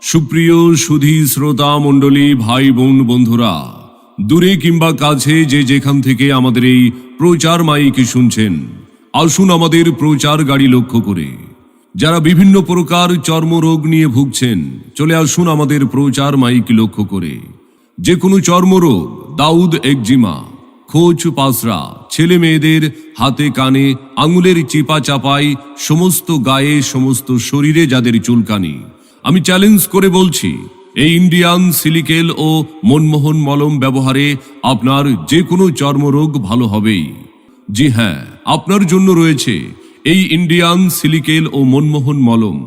সুপ্রিয় সুধী শ্রোতা মণ্ডলী, ভাই বোন বন্ধুরা, দূরে কিংবা কাছে যে যেখান থেকে আমাদের এই প্রচার মাইক শুনছেন, আসুন আমাদের প্রচার গাড়ি লক্ষ্য করে যারা বিভিন্ন প্রকার চর্মরোগ নিয়ে ভুগছেন, চলে আসুন আমাদের প্রচার মাইক লক্ষ্য করে। যে কোনো চর্মরোগ, দাউদ একজিমা, খোঁচ পাসরা, ছেলে মেয়েদের হাতে কানে আঙুলের চিপা চাপাই, সমস্ত গায়ে সমস্ত শরীরে যাদের চুলকানি, আমি চ্যালেঞ্জ করে বলছি, এই ইন্ডিয়ান সিলিকেল ও মনমোহন মলম ব্যবহারে আপনার যে কোনো চর্মরোগ ভালো হবেই। জি হ্যাঁ, আপনার জন্য রয়েছে এই ইন্ডিয়ান সিলিকেল ও মনমোহন মলম।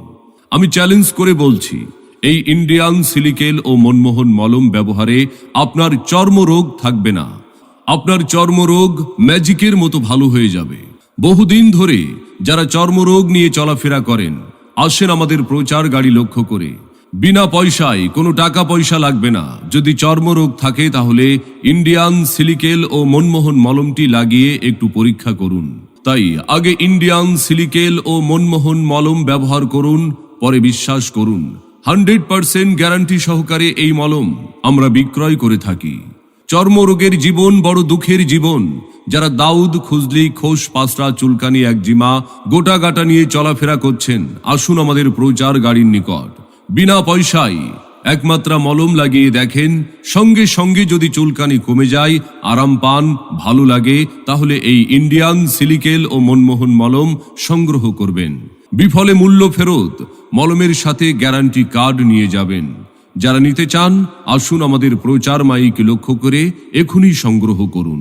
আমি চ্যালেঞ্জ করে বলছি, এই ইন্ডিয়ান সিলিকেল ও মনমোহন মলম ব্যবহারে আপনার চর্মরোগ থাকবে না। আপনার চর্মরোগ ম্যাজিকের মতো ভালো হয়ে যাবে। বহুদিন ধরে যারা চর্মরোগ নিয়ে চলাফেরা করেন, আসেন আমাদের প্রচার গাড়ি লক্ষ্য করে। বিনা পয়সায়, কোনো টাকা পয়সা লাগবে না। যদি চর্মরোগ থাকে তাহলে ইন্ডিয়ান সিলিকেল ও মনমোহন মলমটি লাগিয়ে একটু পরীক্ষা করুন। তাই আগে ইন্ডিয়ান সিলিকেল ও মনমোহন মলম ব্যবহার করুন, পরে বিশ্বাস করুন। 100% গ্যারান্টি সহকারে এই মলম আমরা বিক্রয় করে থাকি। চর্মরোগের জীবন বড় দুঃখের জীবন। যারা দাউদ, খুজলি, খোস পাসরা, চুলকানি, একজিমা, গোটা গাটা নিয়ে চলাফেরা করছেন, আসুন আমাদের প্রচার গাড়ির নিকট। বিনা পয়সায় একমাত্র মলম লাগিয়ে দেখেন, সঙ্গে সঙ্গে যদি চুলকানি কমে যায়, আরাম পান, ভালো লাগে, তাহলে এই ইন্ডিয়ান সিলিকেল ও মনমোহন মলম সংগ্রহ করবেন। বিফলে মূল্য ফেরত, মলমের সাথে গ্যারান্টি কার্ড নিয়ে যাবেন। যারা নিতে চান, আসুন আমাদের প্রচার মাইক লক্ষ্য করে এখনই সংগ্রহ করুন।